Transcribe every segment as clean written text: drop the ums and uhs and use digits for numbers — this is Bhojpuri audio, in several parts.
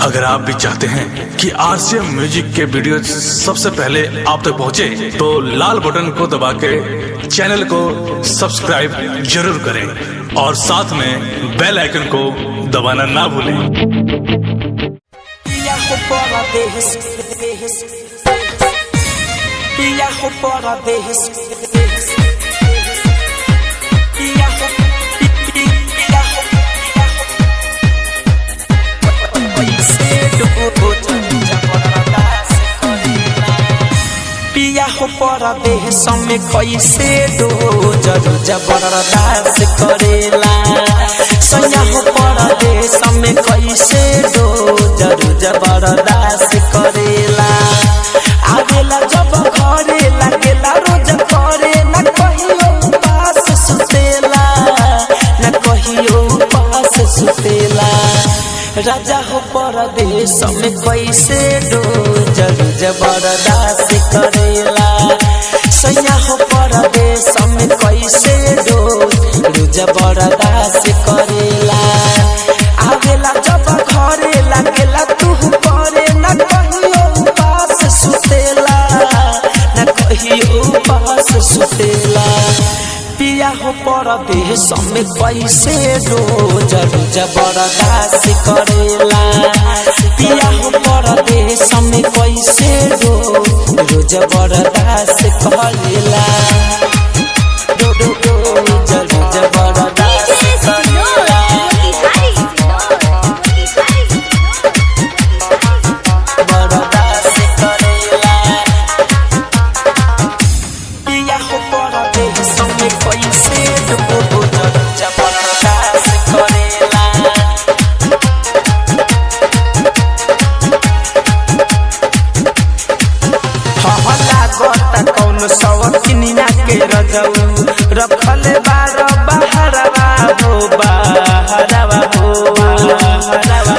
अगर आप भी चाहते हैं कि आरसीएम म्यूजिक के वीडियो सबसे पहले आप तक पहुंचे, तो लाल बटन को दबा के चैनल को सब्सक्राइब जरूर करें और साथ में बेल आइकन को दबाना ना भूलें। पिया हो परदेश में कैसे रोज जबरदस्त करेला। सैया हो परदेश में कैसे रोज जबरदस्त करेला। आवेला जब घरे लगेला रोज करे, न कहियो पास सुतेला, न कहियो पास सुतेला। राजा हो परदेश में कैसे रोज जबरदस्त करेला। सैया हो परदेश में कैसे रोज जबरदस्त करेला। आवेला जब घरे लगेला तू करे, न कहियो पास सुतेला, न कहियो पास सुतेला। पिया हो परदेश में कैसे रोज जबरदस्त करेला। पिया हो परदेश में कैसे रोज जबरदस्त करेला। रखले बार बहरवा हो बहरवा हो।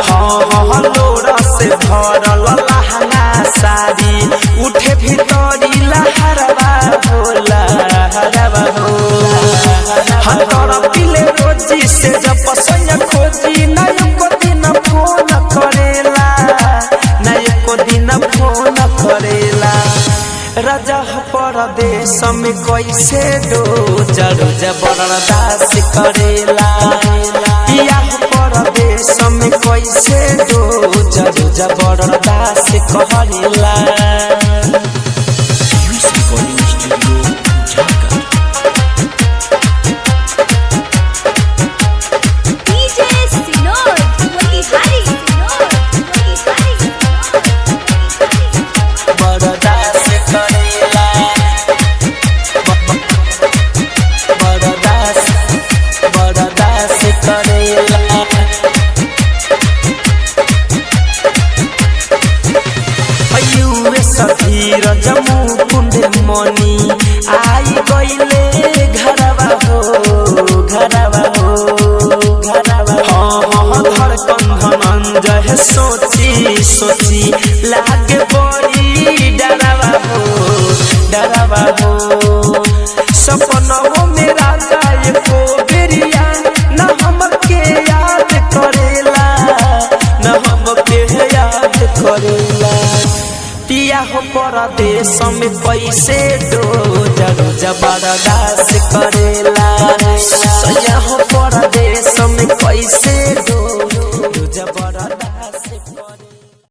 हाँ लोरा से भरल लहंगा साड़ी, उठे भीतरी लहरवा हो लहरवा हो। हाँ तोरा पिले रोजी से जब पसंद खोजी, नयो को दिन फोन करेला, नयो को दिन फोन करेला। राजा हो परदेश में कैसे रोज जबरदस्त करेला। पिया हो परदेश में कैसे रोज जबरदस्त करेला। जमू कुंड मनी आई गईले घरवा हो घरवा हो घरवा। हाँ धड़कन धनंजय सोची सोची लागे बड़ी डरवा हो डरवा हो। सपनों में राजा एको बेरिया न हमके याद करेला, न हमके याद करेला। पिया हो परदेश में कैसे रोज जबरदस्त करेला। सैया हो परदेश में कैसे